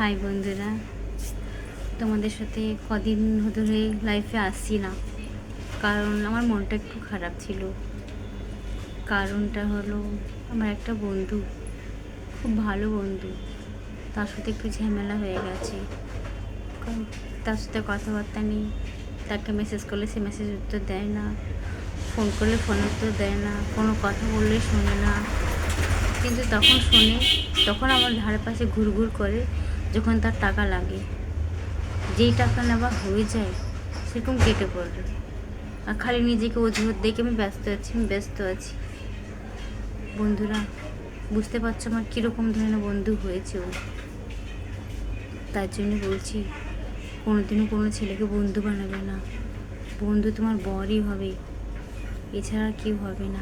High বন্ধুরা, তোমাদের সাথে কদিন ধরে লাইফে আসছি না, কারণ আমার মনটা একটু খারাপ ছিল। কারণটা হলো আমার একটা বন্ধু, খুব ভালো বন্ধু, তার সাথে একটু ঝামেলা হয়ে গেছে। কারণ তার সাথে কথাবার্তা নেই, তাকে মেসেজ করলে সে মেসেজ উত্তর দেয় না, ফোন করলে ফোন উত্তর দেয় না, কোনো কথা বললে শোনে না। কিন্তু তখন শোনে, তখন আমার ধারে পাশে ঘুরঘুর করে যখন তার টাকা লাগে। যেই টাকা নেওয়া হয়ে যায় সেরকম কেটে পড়ে, আর খালি নিজেকে অজুহাত দেখে আমি ব্যস্ত আছি। বন্ধুরা, বুঝতে পারছো আমার কীরকম ধরনের বন্ধু হয়েছে ও। তার জন্য বলছি, কোনোদিনও কোনো ছেলেকে বন্ধু বানাবে না। বন্ধু তোমার বরই হবে, এছাড়া কেউ হবে না।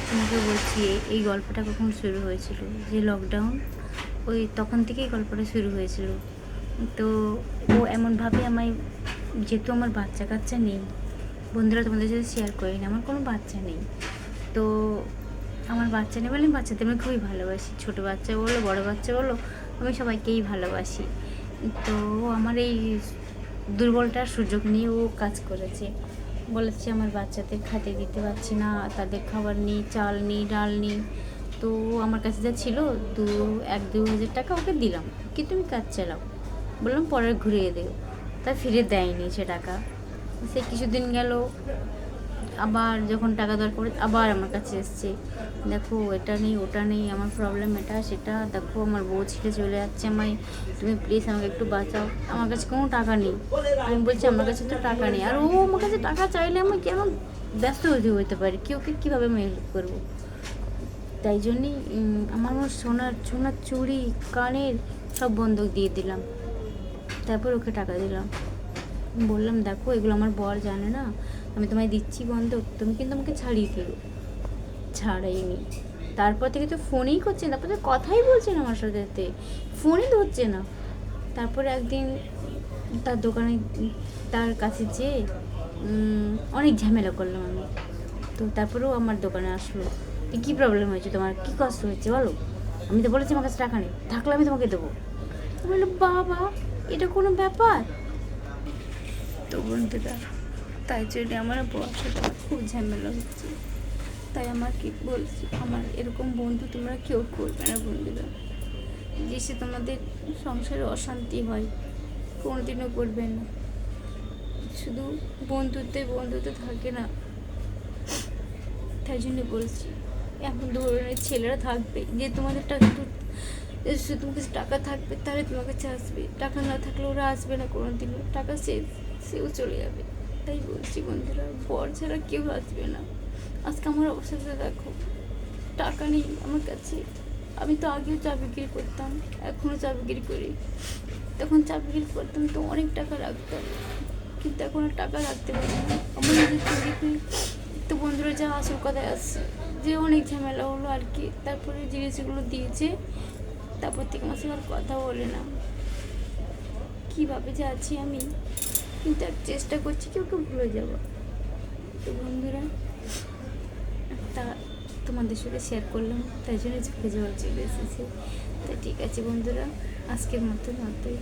তোমাকে বলছি, এই গল্পটা কখন শুরু হয়েছিল, যে লকডাউন, ওই তখন থেকেই গল্পটা শুরু হয়েছিল। তো ও এমনভাবে আমায়, যেহেতু আমার বাচ্চা কাচ্চা নেই, বন্ধুরা তোমাদের সাথে শেয়ার করি না, আমার কোনো বাচ্চা নেই। তো আমার বাচ্চা নেই বলে আমি বাচ্চাদের আমি খুবই ভালোবাসি, ছোটো বাচ্চা বলো বড়ো বাচ্চা বলো, আমি সবাইকেই ভালোবাসি। তো আমার এই দুর্বলটার সুযোগ নিয়ে ও কাজ করেছে, বলেছে আমার বাচ্চাদের খেতে দিতে পারছি না, তাদের খাবার নেই, চাল নেই, ডাল নেই। তো আমার কাছে যা ছিল 1-2 হাজার টাকা ওকে দিলাম, কি তুমি কাজ চালাও, বললাম পরে ঘুরিয়ে দেও। তা ফিরে দেয়নি সে টাকা। সে কিছুদিন গেল, আবার যখন টাকা দরকার পড়ে আবার আমার কাছে এসছে, দেখো এটা নেই ওটা নেই, আমার প্রবলেম এটা সেটা, দেখো আমার বউ ছেড়ে চলে যাচ্ছে আমায়, তুমি প্লিজ আমাকে একটু বাঁচাও। আমার কাছে কোনো টাকা নেই, আমি বলছি আমার কাছে তো টাকা নেই, আর ও আমার কাছে টাকা চাইলে আমি কেন ব্যস্ত হতে পারি, কি ওকে কীভাবে আমি হেল্প করবো। তাই জন্যই আমার সোনার চুড়ি, কানের সব বন্ধক দিয়ে দিলাম, তারপর ওকে টাকা দিলাম। বললাম দেখো এগুলো আমার বর জানে না, আমি তোমায় দিচ্ছি বন্ধক, তুমি কিন্তু আমাকে ছাড়িয়ে দিও। ছাড়াইনি, তারপর থেকে তো ফোনেই করছে না, তারপর তো কথাই বলছে না আমার সাথে, ফোনই ধরছে না। তারপরে একদিন তার দোকানে, তার কাছে যেয়ে অনেক ঝামেলা করলাম আমি। তো তারপরেও আমার দোকানে আসলো, কী প্রবলেম হয়েছে তোমার, কী কষ্ট হচ্ছে বলো। আমি তো বলেছি আমার কাছে টাকা নেই, থাকলে আমি তোমাকে দেবো। বললো বাবা, এটা কোনো ব্যাপার? তো বন্ধুরা, তাই জন্য আমার বউয়ের সাথে আমার খুব ঝামেলা হচ্ছে। তাই আমার কি বলছি, আমার এরকম বন্ধু তোমরা কেউ করবে না বন্ধুরা, যেসে তোমাদের সংসারে অশান্তি হয়, কোনোদিনও করবে না। শুধু বন্ধুত্ব থাকে না, তাই জন্য বলছি। এখন ধরনের ছেলেরা থাকবে যে তোমাদের টাকা, তোমার কাছে টাকা থাকবে তাহলে তোমার কাছে আসবে, টাকা না থাকলে ওরা আসবে না কোনোদিনও, টাকা সেও চলে যাবে। তাই বলছি বন্ধুরা, বর ছাড়া কেউ আসবে না। আজকে আমার অবস্থাটা দেখো, টাকা নেই আমার কাছে। আমি তো আগেও চা বিক্রি করতাম, এখনও চা বিক্রি করি। তখন চা বিক্রি করতাম তো অনেক টাকা রাখতাম, কিন্তু এখন আর টাকা রাখতে পারি না। আমার নিজের চুরি, তো বন্ধুরা যা আসল কথায় আসছে, যে অনেক ঝামেলা হলো আর কি। তারপরে জিনিসগুলো দিয়েছে, তারপর থেকে আমার সঙ্গে আর কথা বলে না। কীভাবে যে আছি আমি, কিন্তু আর চেষ্টা করছি কি ওকে ভুলে যাবো। তো বন্ধুরা, তা তোমাদের সাথে শেয়ার করলাম, তাই জন্য ঝুঁকে যাওয়ার চলে এসেছে। তো ঠিক আছে বন্ধুরা, আজকের মতোই।